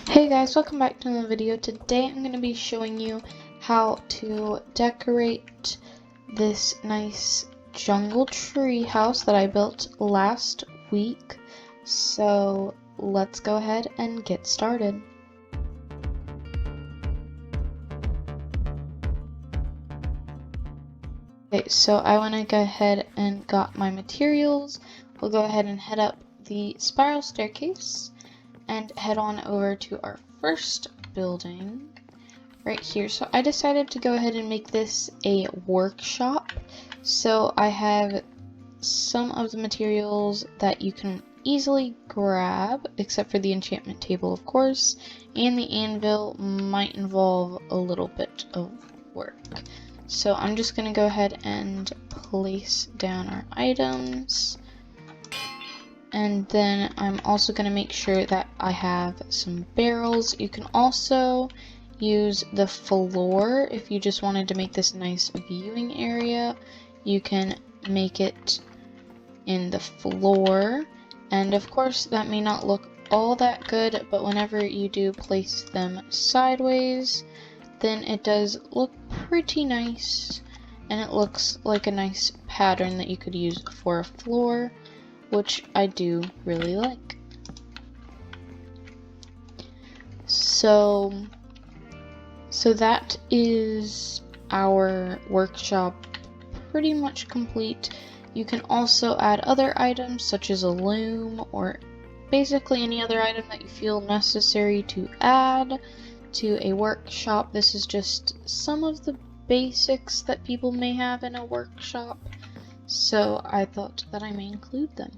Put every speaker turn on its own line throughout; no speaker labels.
Hey guys, welcome back to the video. Today I'm going to be showing you how to decorate this nice jungle tree house that I built last week. So let's go ahead and get started. Okay, so I want to go ahead and got my materials. We'll go ahead and head up the spiral staircase and head on over to our first building right here. So I decided to go ahead and make this a workshop. So I have some of the materials that you can easily grab, except for the enchantment table, of course, and the anvil might involve a little bit of work. So I'm just going to go ahead and place down our items. And then I'm also going to make sure that I have some barrels. You can also use the floor if you just wanted to make this nice viewing area. You can make it in the floor. And of course that may not look all that good, but whenever you do place them sideways, then it does look pretty nice. And it looks like a nice pattern that you could use for a floor, which I do really like. So that is our workshop pretty much complete. You can also add other items such as a loom or basically any other item that you feel necessary to add to a workshop. This is just some of the basics that people may have in a workshop, so I thought that I may include them.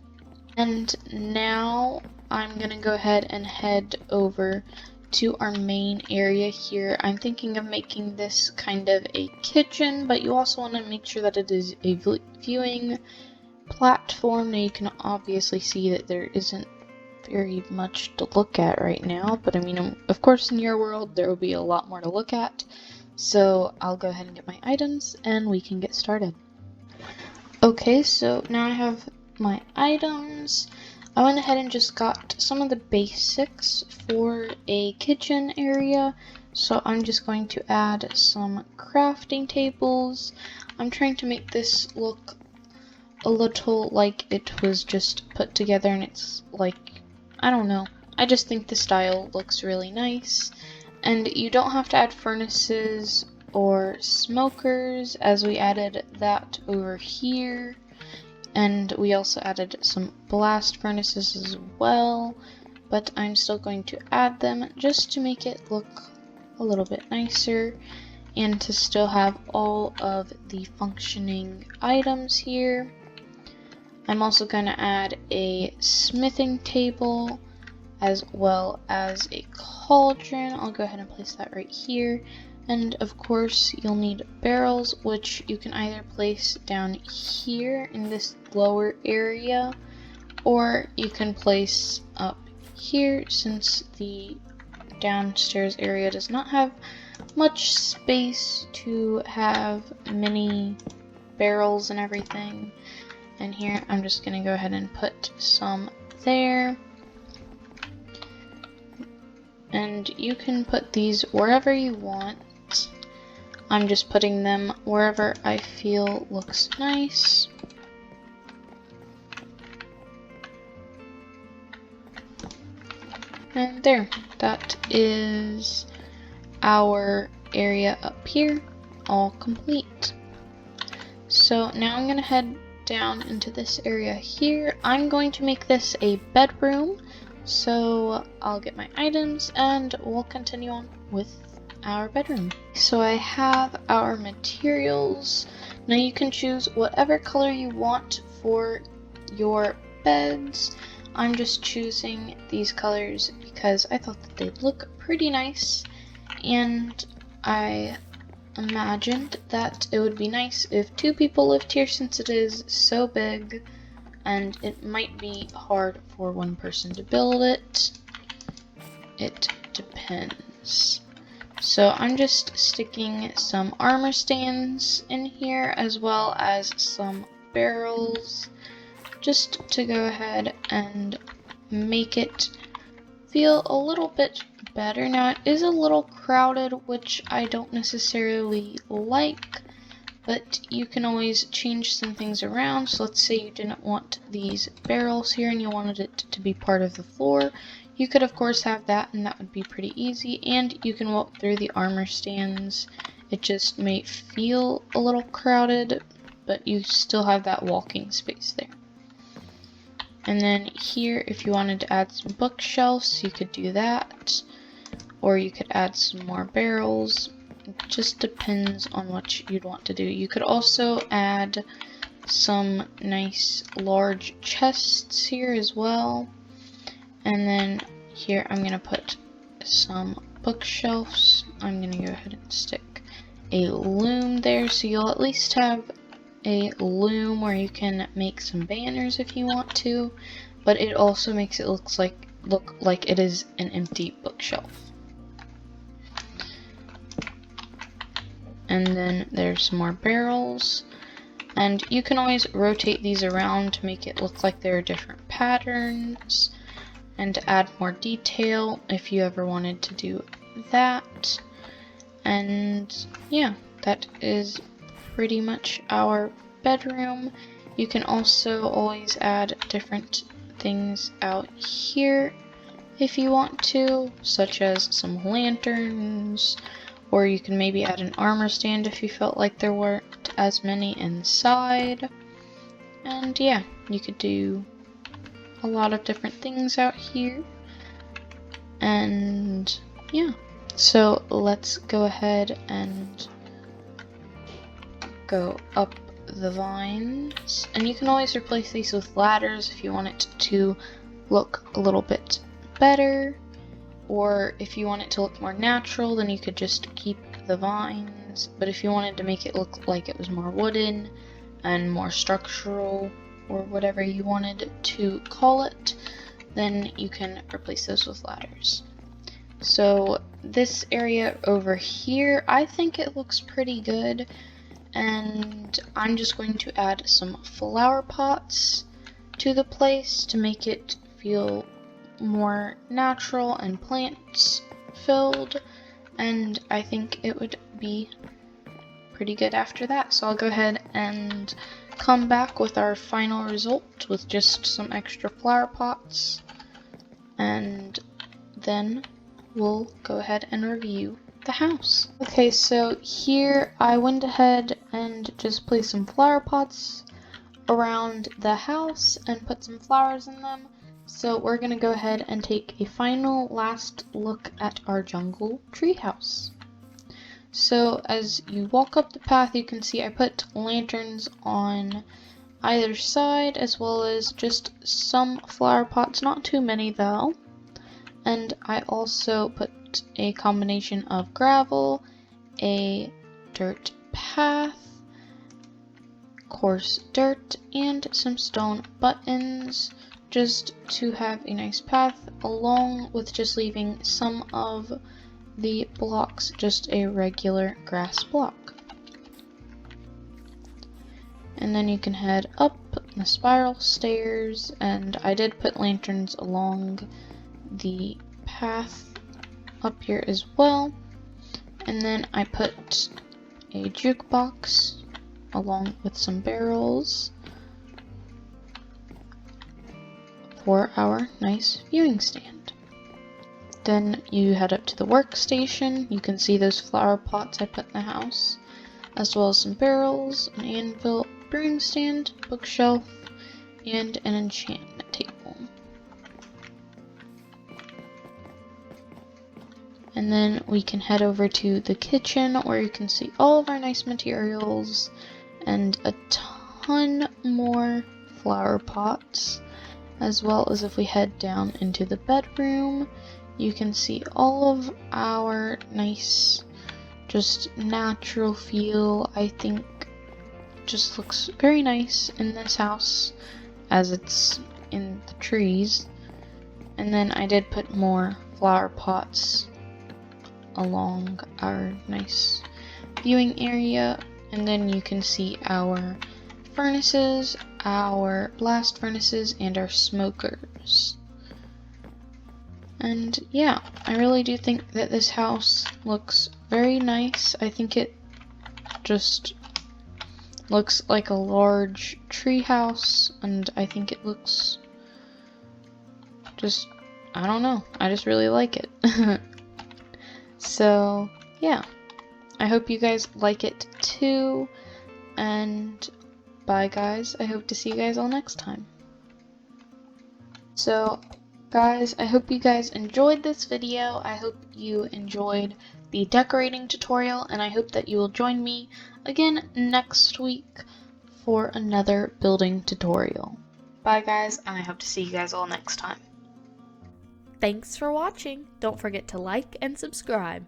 And now I'm gonna go ahead and head over to our main area here. I'm thinking of making this kind of a kitchen, but you also want to make sure that it is a viewing platform. Now you can obviously see that there isn't very much to look at right now, but I mean, of course in your world there will be a lot more to look at. So I'll go ahead and get my items and we can get started. Okay, so now I have my items. I went ahead and just got some of the basics for a kitchen area. So I'm just going to add some crafting tables. I'm trying to make this look a little like it was just put together, and it's like, I don't know, I just think the style looks really nice. And you don't have to add furnaces or smokers, as we added that over here. And we also added some blast furnaces as well, but I'm still going to add them just to make it look a little bit nicer and to still have all of the functioning items here. I'm also going to add a smithing table as well as a cauldron. I'll go ahead and place that right here. And of course you'll need barrels, which you can either place down here in this lower area, or you can place up here since the downstairs area does not have much space to have many barrels and everything. And here I'm just going to go ahead and put some there. And you can put these wherever you want. I'm just putting them wherever I feel looks nice. And there, that is our area up here, all complete. So now I'm going to head down into this area here. I'm going to make this a bedroom, so I'll get my items and we'll continue on with our bedroom. So I have our materials. Now you can choose whatever color you want for your beds. I'm just choosing these colors because I thought that they'd look pretty nice, and I imagined that it would be nice if two people lived here since it is so big and it might be hard for one person to build it. It depends. So I'm just sticking some armor stands in here as well as some barrels, just to go ahead and make it look a little bit nicer. And here I'm just going to place some of the barrels feel a little bit better. Now it is a little crowded, which I don't necessarily like, but you can always change some things around. So let's say you didn't want these barrels here and you wanted it to be part of the floor. You could of course have that, and that would be pretty easy. And you can walk through the armor stands. It just may feel a little crowded, but you still have that walking space there. And then here, if you wanted to add some bookshelves, you could do that. Or you could add some more barrels. It just depends on what you'd want to do. You could also add some nice large chests here as well. And then here I'm going to put some bookshelves. I'm going to go ahead and stick a loom there, so you'll at least have a loom where you can make some banners if you want to, but it also makes it look like it is an empty bookshelf. And then there's some more barrels, and you can always rotate these around to make it look like there are different patterns and to add more detail if you ever wanted to do that. And yeah, that is pretty much our bedroom. You can also always add different things out here if you want to, such as some lanterns, or you can maybe add an armor stand if you felt like there weren't as many inside. And yeah, you could do a lot of different things out here. And yeah, so let's go ahead and go up the vines, and you can always replace these with ladders if you want it to look a little bit better, or if you want it to look more natural, then you could just keep the vines. But if you wanted to make it look like it was more wooden and more structural, or whatever you wanted to call it, then you can replace those with ladders. So this area over here, I think it looks pretty good, and I'm just going to add some flower pots to the place to make it feel more natural and plants filled, and I think it would be pretty good after that. So I'll go ahead and come back with our final result with just some extra flower pots, and then we'll go ahead and review the house. Okay, so here I went ahead and just placed some flower pots around the house and put some flowers in them. So we're gonna go ahead and take a final last look at our jungle treehouse. So as you walk up the path, you can see I put lanterns on either side, as well as just some flower pots, not too many though. And I also put a combination of gravel, a dirt path, coarse dirt, and some stone buttons, just to have a nice path, along with just leaving some of the blocks just a regular grass block. And then you can head up the spiral stairs, and I did put lanterns along the path up here as well. And then I put a jukebox along with some barrels for our nice viewing stand. Then you head up to the workstation. You can see those flower pots I put in the house, as well as some barrels, an anvil, brewing stand, bookshelf, and an enchantment table. And then we can head over to the kitchen, where you can see all of our nice materials and a ton more flower pots, as well as if we head down into the bedroom, you can see all of our nice, just natural feel. I think just looks very nice in this house as it's in the trees. And then I did put more flower pots along our nice viewing area, and then you can see our furnaces, our blast furnaces, and our smokers. And yeah, I really do think that this house looks very nice. I think it just looks like a large tree house, and I think it looks just, I don't know, I just really like it. So yeah, I hope you guys like it too, and bye guys, I hope to see you guys all next time. So guys, I hope you guys enjoyed this video. I hope you enjoyed the decorating tutorial, and I hope that you will join me again next week for another building tutorial. Bye guys, and I hope to see you guys all next time.
Thanks for watching. Don't forget to like and subscribe.